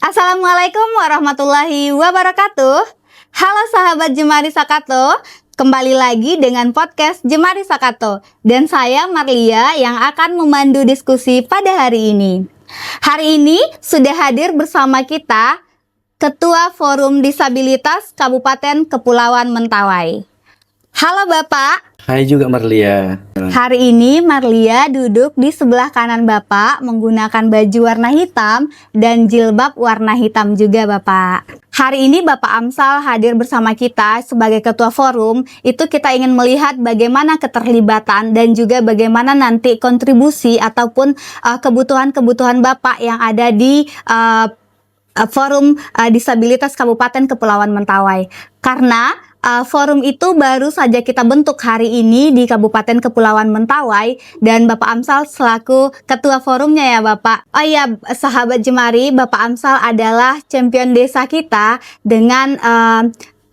Assalamualaikum warahmatullahi wabarakatuh. Halo sahabat Jemari Sakato, kembali lagi dengan podcast Jemari Sakato. Dan saya Marlia yang akan memandu diskusi pada hari ini. Hari ini sudah hadir bersama kita Ketua Forum Disabilitas Kabupaten Kepulauan Mentawai. Halo Bapak. Hai juga Marlia. Hari ini Marlia duduk di sebelah kanan Bapak menggunakan baju warna hitam dan jilbab warna hitam juga Bapak. Hari ini Bapak Amsal hadir bersama kita sebagai Ketua Forum. Itu kita ingin melihat bagaimana keterlibatan dan juga bagaimana nanti kontribusi ataupun kebutuhan-kebutuhan Bapak yang ada di Forum Disabilitas Kabupaten Kepulauan Mentawai. Karena forum itu baru saja kita bentuk hari ini di Kabupaten Kepulauan Mentawai dan Bapak Amsal selaku ketua forumnya ya Bapak. Oh iya sahabat Jemari, Bapak Amsal adalah champion desa kita dengan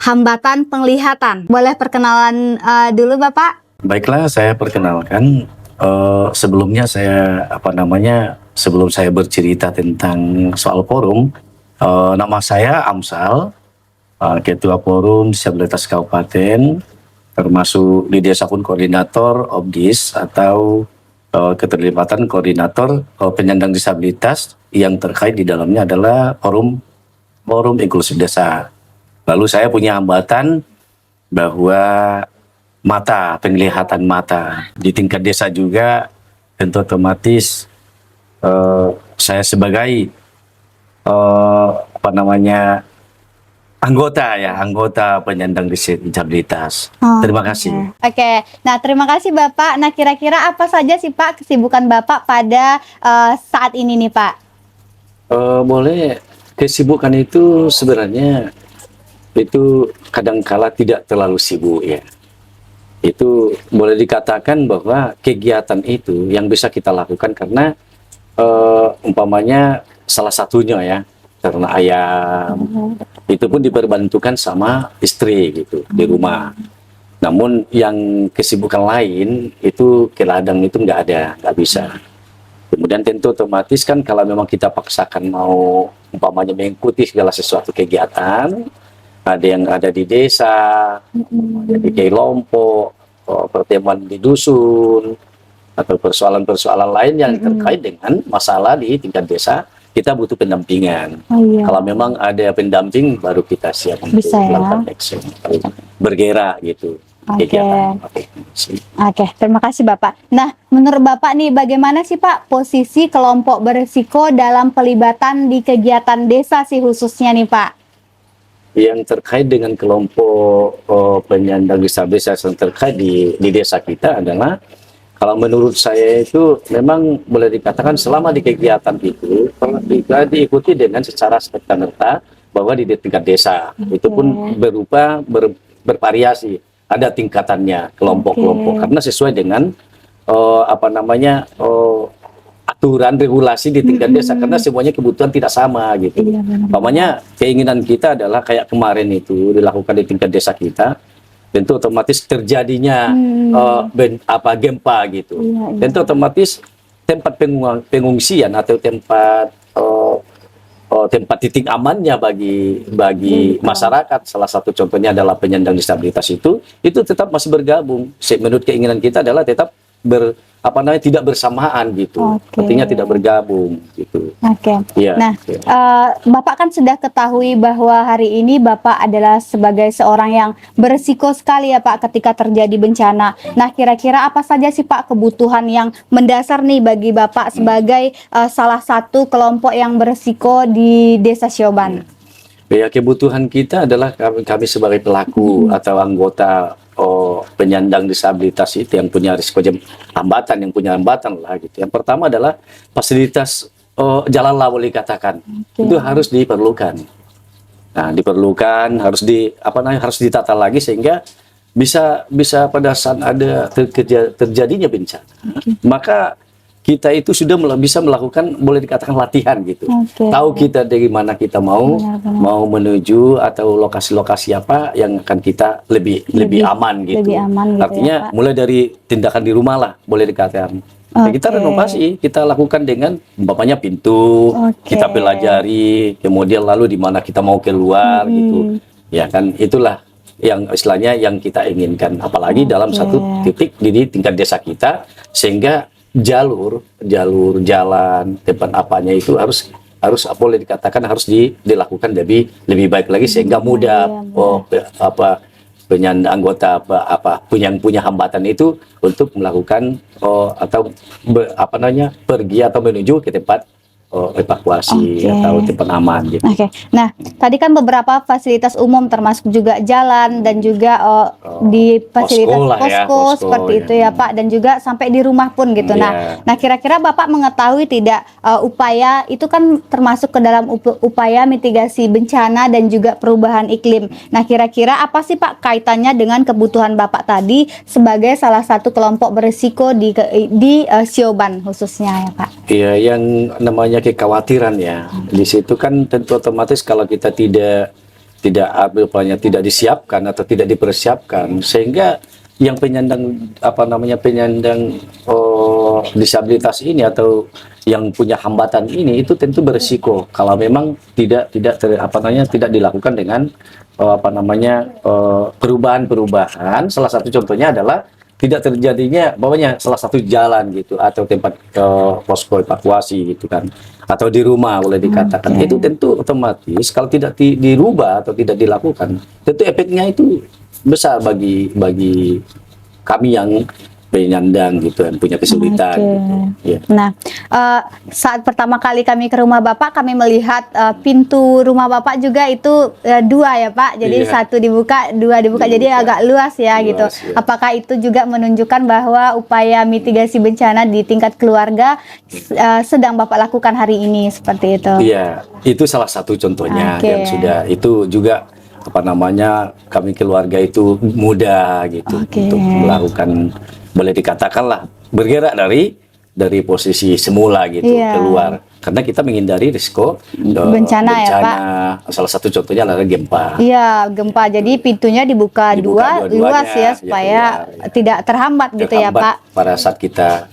hambatan penglihatan. Boleh perkenalan dulu Bapak? Baiklah, saya perkenalkan. Sebelumnya sebelum saya bercerita tentang soal forum, nama saya Amsal. Ketua Forum Disabilitas Kabupaten, termasuk di desa pun koordinator OBDIS atau keterlibatan koordinator penyandang disabilitas yang terkait di dalamnya adalah forum inklusif desa. Lalu saya punya hambatan bahwa penglihatan mata di tingkat desa juga tentu otomatis saya sebagai anggota penyandang disabilitas. Terima kasih. Oke. Nah, terima kasih Bapak. Nah, kira-kira apa saja sih Pak kesibukan Bapak pada saat ini nih Pak? Boleh. Kesibukan itu sebenarnya itu kadangkala tidak terlalu sibuk ya. Itu boleh dikatakan bahwa kegiatan itu yang bisa kita lakukan karena umpamanya salah satunya ya, karena ayam itu pun diperbantukan sama istri gitu di rumah. Namun yang kesibukan lain itu ke ladang itu nggak bisa. Kemudian tentu otomatis kan kalau memang kita paksakan mau umpamanya mengikuti segala sesuatu kegiatan, ada yang ada di desa, ada di kelompok, pertemuan di dusun, atau persoalan-persoalan lain yang terkait dengan masalah di tingkat desa, kita butuh pendampingan. Kalau memang ada pendamping, baru kita siap untuk melakukan action, bergerak gitu. Oke, terima kasih Bapak. Nah, menurut Bapak nih, bagaimana sih Pak posisi kelompok berisiko dalam pelibatan di kegiatan desa sih khususnya nih Pak? Yang terkait dengan kelompok penyandang disabilitas yang terkait di desa kita adalah, kalau menurut saya itu memang boleh dikatakan selama di kegiatan itu bisa diikuti dengan secara serta-merta bahwa di tingkat desa itu pun berupa bervariasi, ada tingkatannya kelompok-kelompok karena sesuai dengan aturan regulasi di tingkat desa karena semuanya kebutuhan tidak sama gitu. Umpamanya keinginan kita adalah kayak kemarin itu dilakukan di tingkat desa kita, tentu otomatis terjadinya gempa gitu. Tentu otomatis tempat pengungsian atau tempat titik amannya bagi masyarakat, salah satu contohnya adalah penyandang disabilitas itu tetap masih bergabung. Menurut keinginan kita adalah tetap tidak bersamaan gitu. Artinya tidak bergabung gitu. Ya, nah, Bapak kan sudah ketahui bahwa hari ini Bapak adalah sebagai seorang yang berisiko sekali ya Pak ketika terjadi bencana. Nah, kira-kira apa saja sih Pak kebutuhan yang mendasar nih bagi Bapak sebagai salah satu kelompok yang berisiko di Desa Sioban? Ya, kebutuhan kita adalah kami sebagai pelaku atau anggota penyandang disabilitas itu yang punya risiko hambatan, lah gitu. Yang pertama adalah fasilitas jalan lah boleh dikatakan. Itu harus diperlukan. Nah, harus ditata lagi sehingga bisa pada saat ada terjadinya bencana. Maka kita itu sudah bisa melakukan, boleh dikatakan latihan gitu. Tahu kita dari mana kita mau menuju atau lokasi-lokasi apa yang akan kita lebih aman gitu. Artinya ya, mulai dari tindakan di rumah lah boleh dikatakan. Ya, kita renovasi, kita lakukan dengan bapaknya pintu, kita pelajari, kemudian lalu di mana kita mau keluar gitu. Ya kan, itulah yang istilahnya yang kita inginkan. Apalagi dalam satu titik di tingkat desa kita, sehingga jalur jalan tempat apanya itu harus boleh dikatakan harus dilakukan lebih baik lagi sehingga mudah anggota yang punya hambatan itu untuk melakukan atau pergi atau menuju ke tempat evakuasi atau tempat aman gitu. Nah, tadi kan beberapa fasilitas umum termasuk juga jalan dan juga di fasilitas posko seperti itu ya Pak, dan juga sampai di rumah pun gitu. Nah, kira-kira Bapak mengetahui tidak upaya itu kan termasuk ke dalam upaya mitigasi bencana dan juga perubahan iklim. Nah, kira-kira apa sih Pak kaitannya dengan kebutuhan Bapak tadi sebagai salah satu kelompok berisiko di Sioban khususnya ya Pak? Iya, yang namanya kekhawatiran ya. Di situ kan tentu otomatis kalau kita tidak tidak disiapkan atau tidak dipersiapkan, sehingga yang penyandang disabilitas ini atau yang punya hambatan ini itu tentu berisiko kalau memang tidak dilakukan dengan perubahan. Salah satu contohnya adalah tidak terjadinya salah satu jalan gitu atau tempat posko evakuasi gitu kan, atau di rumah boleh dikatakan. Itu tentu otomatis kalau tidak dirubah atau tidak dilakukan, tentu efeknya itu besar bagi kami yang penyandang gitu dan punya kesulitan gitu. Nah, saat pertama kali kami ke rumah Bapak, kami melihat pintu rumah Bapak juga itu dua ya Pak. Jadi satu dibuka, dua dibuka, jadi agak luas ya gitu. Apakah itu juga menunjukkan bahwa upaya mitigasi bencana di tingkat keluarga sedang Bapak lakukan hari ini seperti itu? Iya, itu salah satu contohnya yang sudah itu juga kami keluarga itu mudah gitu untuk melakukan, boleh dikatakanlah bergerak dari posisi semula gitu keluar, karena kita menghindari risiko bencana ya Pak. Salah satu contohnya adalah gempa. Iya, gempa. Jadi pintunya dibuka luas ya supaya tidak terhambat gitu ya Pak. Pada saat kita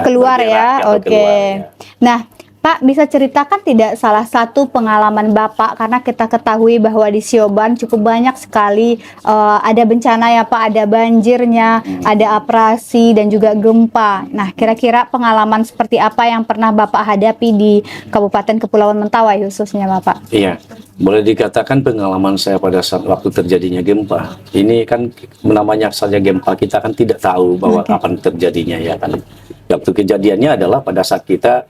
keluar ya. Nah, Pak, bisa ceritakan tidak salah satu pengalaman Bapak, karena kita ketahui bahwa di Sioban cukup banyak sekali ada bencana ya Pak, ada banjirnya, ada abrasi dan juga gempa. Nah, kira-kira pengalaman seperti apa yang pernah Bapak hadapi di Kabupaten Kepulauan Mentawai khususnya Bapak? Iya, boleh dikatakan pengalaman saya pada saat waktu terjadinya gempa. Ini kan namanya saja gempa, kita kan tidak tahu bahwa kapan terjadinya ya kan. Waktu kejadiannya adalah pada saat kita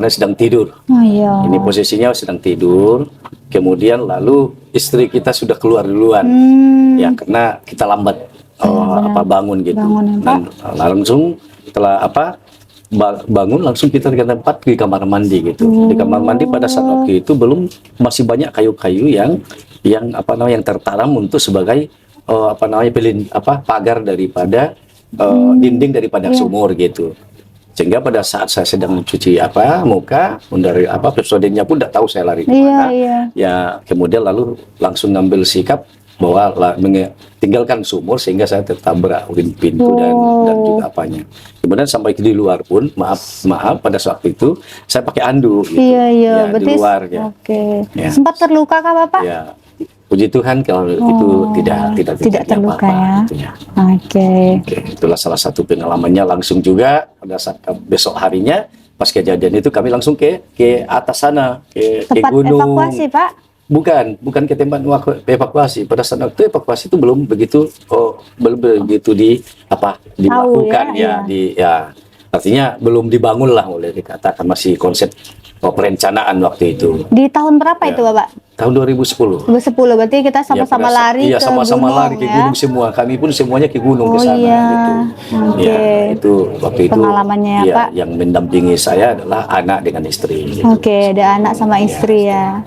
sedang tidur. Ini posisinya sedang tidur, kemudian lalu istri kita sudah keluar duluan, ya karena kita lambat bangun gitu. Dan langsung setelah bangun langsung kita ke tempat di kamar mandi gitu. Di kamar mandi pada saat waktu itu masih banyak kayu-kayu yang tertanam untuk sebagai pagar daripada dinding daripada sumur gitu. Sehingga pada saat saya sedang mencuci muka, dari episodenya pun tidak tahu saya lari kemana. Ya kemudian lalu langsung ngambil sikap bahwa tinggalkan sumur, sehingga saya tertabrak pintu dan juga apanya. Kemudian sampai di luar pun maaf pada saat itu saya pakai anduk gitu. Berarti di luar ya. Sempat terluka kah Bapak? Ya. Puji Tuhan kalau itu tidak terluka ya. Itulah salah satu pengalamannya. Langsung juga pada saat besok harinya pas kejadian itu kami langsung ke atas sana, ke gunung. Evakuasi Pak? Bukan ke tempat evakuasi. Pada saat itu evakuasi itu belum begitu dilakukan artinya belum dibangun lah, boleh dikatakan masih konsep perencanaan waktu itu. Di tahun berapa itu Bapak? Tahun 2010. 2010, berarti kita sama-sama lari ke gunung. Iya, sama-sama lari ke gunung semua. Kami pun semuanya ke gunung ke sana gitu. Itu waktu itu pengalamannya ya Pak. Yang mendampingi saya adalah anak dengan istri gitu. Ada anak sama istri ya.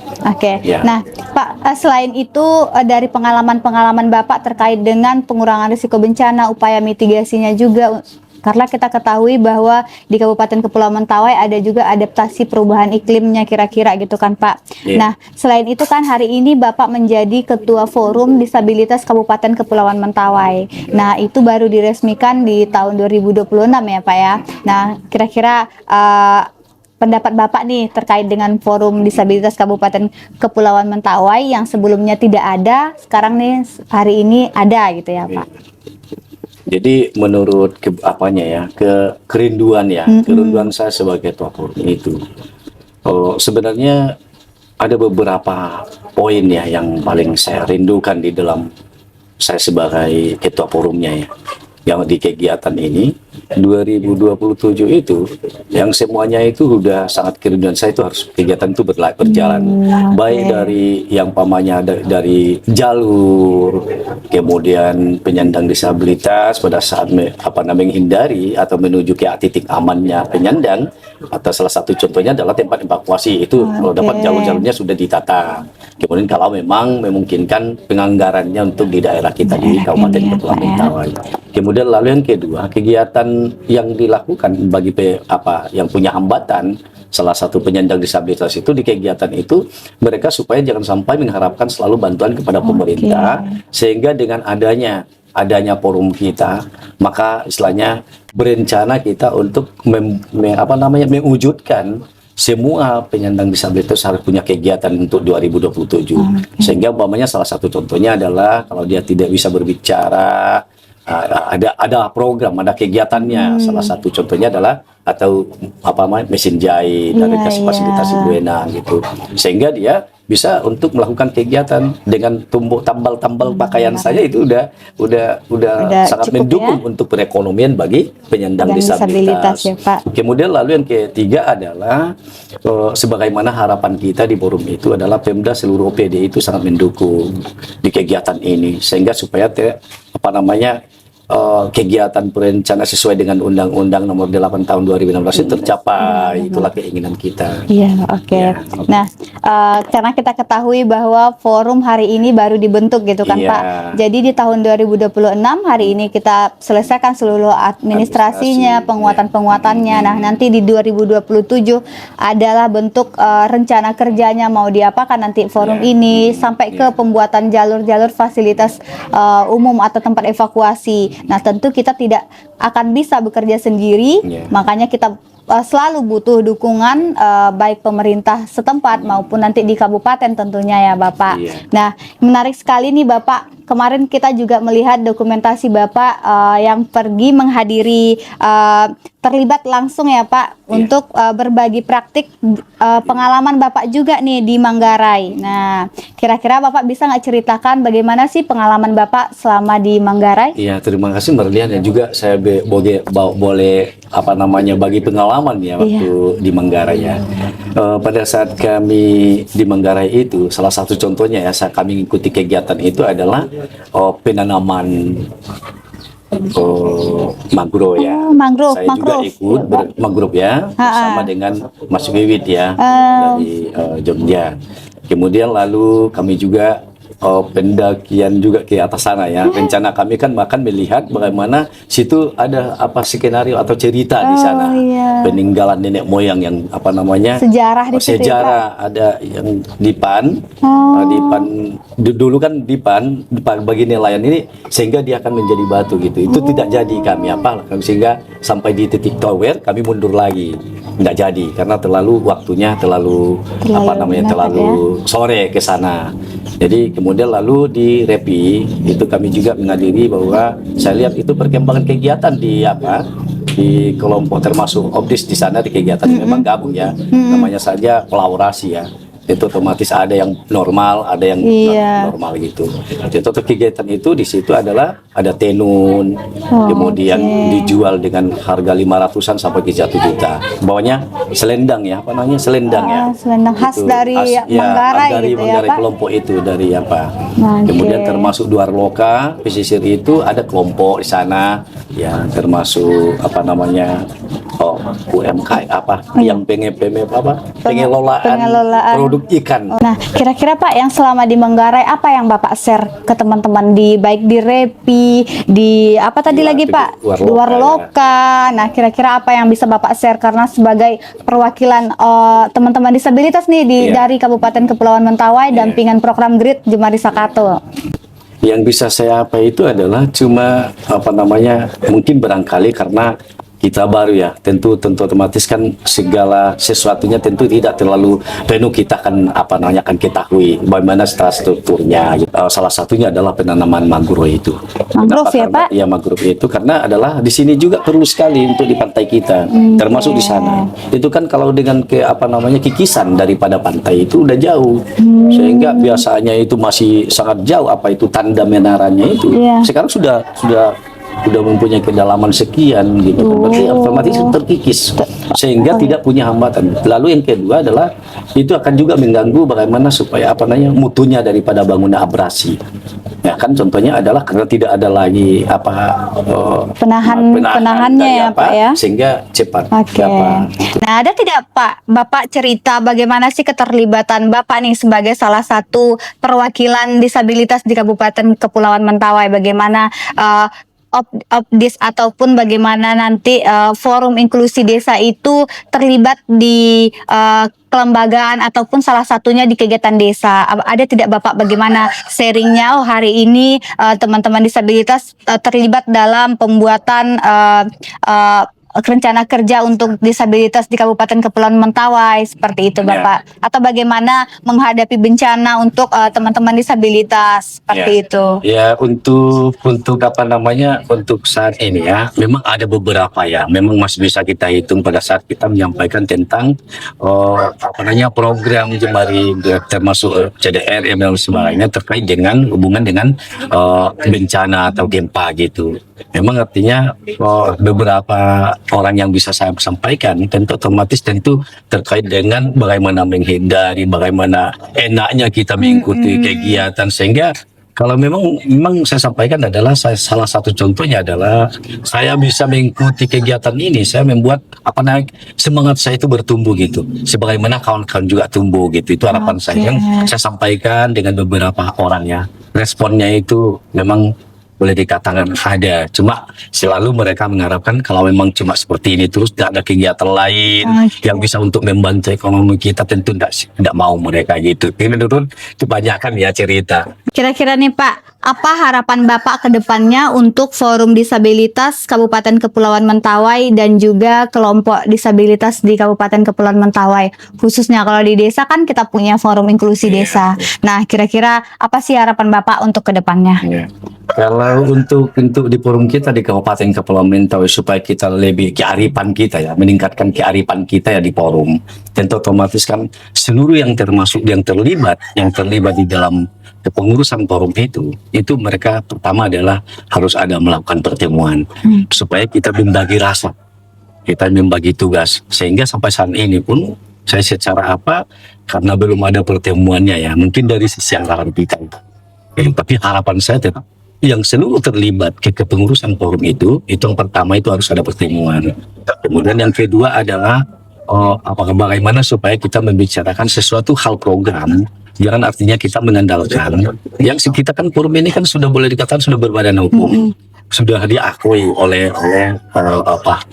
Nah, Pak, selain itu dari pengalaman-pengalaman Bapak terkait dengan pengurangan risiko bencana, upaya mitigasinya juga Karena kita ketahui bahwa di Kabupaten Kepulauan Mentawai ada juga adaptasi perubahan iklimnya kira-kira gitu kan Pak. Iya. Nah, selain itu kan hari ini Bapak menjadi Ketua Forum Disabilitas Kabupaten Kepulauan Mentawai. Nah, itu baru diresmikan di tahun 2026 ya Pak ya. Nah, kira-kira pendapat Bapak nih terkait dengan Forum Disabilitas Kabupaten Kepulauan Mentawai yang sebelumnya tidak ada, sekarang nih hari ini ada gitu ya Pak. Jadi menurut kerinduan ya, kerinduan saya sebagai ketua forum itu, sebenarnya ada beberapa poin ya yang paling saya rindukan di dalam saya sebagai ketua forumnya ya. Yang di kegiatan ini 2027 itu yang semuanya itu udah sangat kerinduan saya itu harus kegiatan itu berjalan baik dari yang pamannya dari jalur, kemudian penyandang disabilitas pada saat menghindari atau menuju ke titik amannya penyandang, atau salah satu contohnya adalah tempat evakuasi itu kalau dapat jalur-jalurnya sudah ditata. Kemudian kalau memang memungkinkan penganggarannya untuk di daerah kita di Kabupaten Kepulauan Mentawai. Kemudian lalu yang kedua, kegiatan yang dilakukan bagi yang punya hambatan, salah satu penyandang disabilitas itu di kegiatan itu mereka supaya jangan sampai mengharapkan selalu bantuan kepada pemerintah, sehingga dengan adanya forum kita, maka istilahnya berencana kita untuk mewujudkan semua penyandang disabilitas harus punya kegiatan untuk 2027. Sehingga umpamanya salah satu contohnya adalah kalau dia tidak bisa berbicara, ada program, ada kegiatannya. Salah satu contohnya adalah mesin jahit, ada kasih fasilitasi buena gitu. Sehingga dia bisa untuk melakukan kegiatan dengan tambal pakaian saja itu udah sangat mendukung untuk perekonomian bagi penyandang disabilitas. Ya, Pak. Kemudian lalu yang ketiga adalah sebagaimana harapan kita di forum itu adalah Pemda seluruh OPD itu sangat mendukung di kegiatan ini sehingga supaya kegiatan perencana sesuai dengan Undang-Undang Nomor 8 Tahun 2016 itu tercapai. Itulah keinginan kita. Iya, oke. Nah, karena kita ketahui bahwa forum hari ini baru dibentuk gitu kan Pak. Jadi di tahun 2026 hari ini kita selesaikan seluruh administrasinya, penguatan-penguatannya. Nah, nanti di 2027 adalah bentuk rencana kerjanya mau diapakan nanti forum ini sampai ke pembuatan jalur-jalur fasilitas umum atau tempat evakuasi. Nah, tentu kita tidak akan bisa bekerja sendiri, makanya kita selalu butuh dukungan baik pemerintah setempat maupun nanti di kabupaten tentunya ya Bapak. Nah, menarik sekali nih Bapak. Kemarin kita juga melihat dokumentasi Bapak yang pergi menghadiri terlibat langsung ya Pak untuk berbagi praktik pengalaman Bapak juga nih di Manggarai. Nah, kira-kira Bapak bisa nggak ceritakan bagaimana sih pengalaman Bapak selama di Manggarai? Iya, terima kasih Marlian, dan juga saya boleh bagi pengalaman ya waktu di Manggarai ya. Pada saat kami di Manggarai itu salah satu contohnya ya kami mengikuti kegiatan itu adalah penanaman mangrove ya. Saya juga ikut mangrove ya bersama dengan Mas Wiwit ya dari Jogja. Kemudian lalu kami juga pendakian juga ke atas sana ya. Rencana kami kan bahkan melihat bagaimana situ ada skenario atau cerita di sana. Peninggalan nenek moyang yang sejarah di situ, sejarah ada yang dipan. Dulu kan dipan bagi nelayan ini sehingga dia akan menjadi batu gitu. Itu tidak jadi kami sehingga sampai di titik tower kami mundur lagi. Nggak jadi karena waktunya terlalu sore ke sana. Jadi kemudian lalu di Repi itu kami juga menghadiri bahwa saya lihat itu perkembangan kegiatan di kelompok termasuk Obdis di sana di kegiatan memang gabung ya. Namanya saja kolaborasi ya. Itu otomatis ada yang normal, ada yang normal gitu. Jadi kegiatan itu di situ adalah ada tenun, kemudian dijual dengan harga 500-an sampai ke 1 juta. Bawahnya selendang ya, selendang ya. Selendang khas dari Manggarai dari gitu Manggarai ya Pak. kelompok itu dari Kemudian termasuk Duar Loka, pesisir itu ada kelompok di sana ya, termasuk UMKM yang pengelolaan produk ikan. Nah, kira-kira Pak yang selama di Manggarai apa yang Bapak share ke teman-teman di baik di Repi, di apa tadi lagi Pak? Warloka. Nah, kira-kira apa yang bisa Bapak share karena sebagai perwakilan teman-teman disabilitas nih dari Kabupaten Kepulauan Mentawai dampingan program GRID Jemari Sakato. Yang bisa saya apa itu adalah cuma mungkin barangkali karena kita baru ya, tentu otomatis kan segala sesuatunya tentu tidak terlalu penuh kita kan akan ketahui bagaimana strukturnya. Salah satunya adalah penanaman mangrove itu. Mangrove ya Pak? Iya, mangrove itu karena adalah di sini juga perlu sekali untuk di pantai kita, termasuk di sana. Itu kan kalau dengan kikisan daripada pantai itu udah jauh, sehingga biasanya itu masih sangat jauh itu tanda menaranya itu. Sekarang sudah mempunyai kedalaman sekian gitu, berarti otomatis terkikis sehingga tidak punya hambatan. Lalu yang kedua adalah itu akan juga mengganggu bagaimana supaya mutunya daripada bangunan abrasi. Ya kan contohnya adalah karena tidak ada lagi penahannya ya Pak ya, sehingga cepat. Nah, ada tidak Pak Bapak cerita bagaimana sih keterlibatan Bapak nih sebagai salah satu perwakilan disabilitas di Kabupaten Kepulauan Mentawai, bagaimana Opdis ataupun bagaimana nanti forum inklusi desa itu terlibat di kelembagaan ataupun salah satunya di kegiatan desa. Ada tidak Bapak bagaimana sharingnya? Hari ini teman-teman disabilitas terlibat dalam pembuatan rencana kerja untuk disabilitas di Kabupaten Kepulauan Mentawai, seperti itu Bapak. Atau bagaimana menghadapi bencana untuk teman-teman disabilitas, seperti itu. Ya, untuk untuk saat ini ya, memang ada beberapa ya, memang masih bisa kita hitung pada saat kita menyampaikan tentang program Jemari termasuk CDR, dan sebagainya terkait dengan hubungan dengan bencana atau gempa gitu. Memang artinya beberapa orang yang bisa saya sampaikan tentu otomatis terkait dengan bagaimana menghindari, bagaimana enaknya kita mengikuti kegiatan, sehingga kalau memang saya sampaikan adalah salah satu contohnya adalah saya bisa mengikuti kegiatan ini, saya membuat semangat saya itu bertumbuh gitu, sebagaimana kawan-kawan juga tumbuh gitu. Itu harapan saya yang saya sampaikan dengan beberapa orang ya. Responnya itu memang boleh dikatakan ada, cuma selalu mereka mengharapkan kalau memang cuma seperti ini terus tidak ada kegiatan lain yang bisa untuk membantu ekonomi kita, tentu tidak mau mereka gitu. Ini menurut kebanyakan ya cerita. Kira-kira nih Pak, apa harapan Bapak ke depannya untuk Forum Disabilitas Kabupaten Kepulauan Mentawai dan juga kelompok disabilitas di Kabupaten Kepulauan Mentawai? Khususnya kalau di desa kan kita punya Forum Inklusi Desa. Nah, kira-kira apa sih harapan Bapak untuk ke depannya? Kalau untuk di forum kita di Kabupaten Kepulauan Mentawai supaya kita lebih kearifan kita ya, meningkatkan kearifan kita ya di forum. Tentu otomatis kan seluruh yang terlibat di dalam kepengurusan forum itu mereka pertama adalah harus ada melakukan pertemuan supaya kita membagi rasa, kita membagi tugas, sehingga sampai saat ini pun saya secara karena belum ada pertemuannya ya, mungkin dari sisi anggaran kita. Tapi harapan saya tetap yang seluruh terlibat ke kepengurusan forum itu yang pertama itu harus ada pertemuan. Kemudian yang kedua adalah bagaimana supaya kita membicarakan sesuatu hal program. Jangan artinya kita mengandalkan yang kita kan forum ini kan sudah boleh dikatakan sudah berbadan hukum, sudah diakui oleh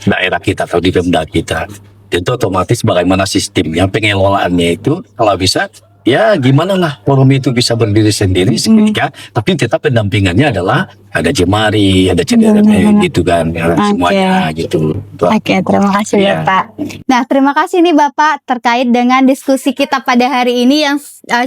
daerah kita atau di Pemda kita. Tentu otomatis bagaimana sistemnya, pengelolaannya itu kalau bisa ya gimana lah forum itu bisa berdiri sendiri seketika, tapi tetap pendampingannya adalah ada Jemari, ada CDR gitu kan, semuanya gitu. Oke, terima kasih Bapak. Nah, terima kasih nih Bapak terkait dengan diskusi kita pada hari ini yang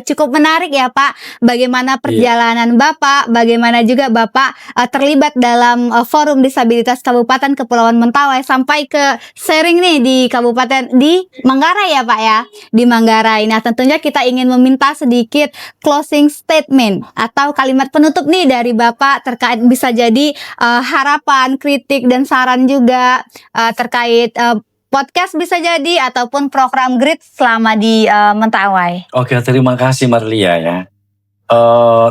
cukup menarik ya Pak. Bagaimana perjalanan Bapak, bagaimana juga Bapak terlibat dalam Forum Disabilitas Kabupaten Kepulauan Mentawai sampai ke sharing nih di Kabupaten di Manggarai ya Pak ya, di Manggarai. Nah, tentunya kita ingin meminta sedikit closing statement atau kalimat penutup nih dari Bapak terkait bisa jadi harapan, kritik dan saran juga terkait podcast bisa jadi ataupun program GRID selama di Mentawai. Oke, terima kasih Marlia ya.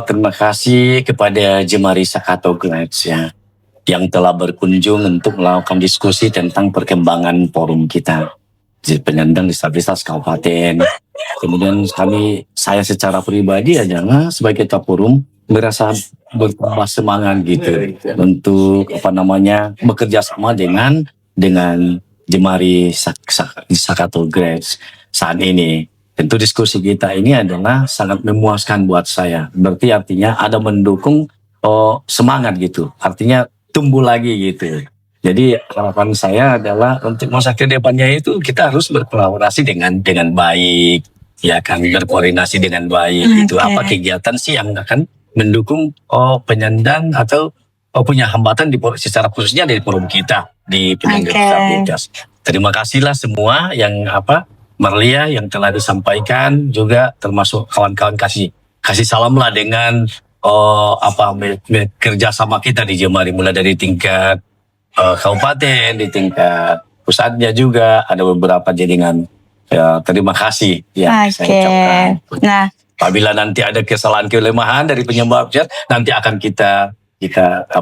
Terima kasih kepada Jemari Sakato Guides ya. yang telah berkunjung untuk melakukan diskusi tentang perkembangan forum kita di penyandang disabilitas kabupaten. Kemudian saya secara pribadi adalah sebagai ketua forum merasa bertambah semangat gitu untuk bekerja sama dengan Jemari Sakato Grace saat ini. Tentu diskusi kita ini adalah sangat memuaskan buat saya. Berarti artinya ada mendukung semangat gitu. Artinya tumbuh lagi gitu. Jadi harapan saya adalah untuk masa ke depannya itu kita harus berkolaborasi dengan baik, ya kan, berkoordinasi dengan baik. Itu apa kegiatan sih yang akan mendukung penyandang atau punya hambatan secara khususnya di forum kita di penyandang disabilitas. Terima kasihlah semua yang Marlia yang telah disampaikan, juga termasuk kawan-kawan kasih salam lah dengan kerjasama kita di Jemari, mulai dari tingkat kabupaten, di tingkat pusatnya juga ada beberapa jaringan. Terima kasih ya saya ucapkan. Nah, apabila nanti ada kesalahan kelemahan dari penyebabnya, nanti akan kita Terima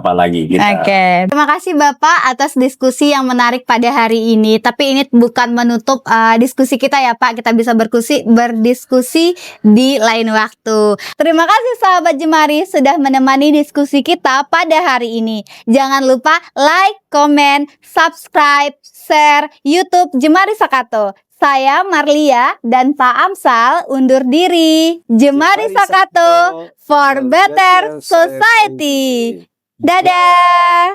kasih Bapak atas diskusi yang menarik pada hari ini. Tapi ini bukan menutup diskusi kita ya Pak. Kita bisa berdiskusi di lain waktu. Terima kasih sahabat Jemari sudah menemani diskusi kita pada hari ini. Jangan lupa like, comment, subscribe, share YouTube Jemari Sakato. Saya Marlia dan Pak Amsal undur diri. Jemari Sakato for better society. Dadah.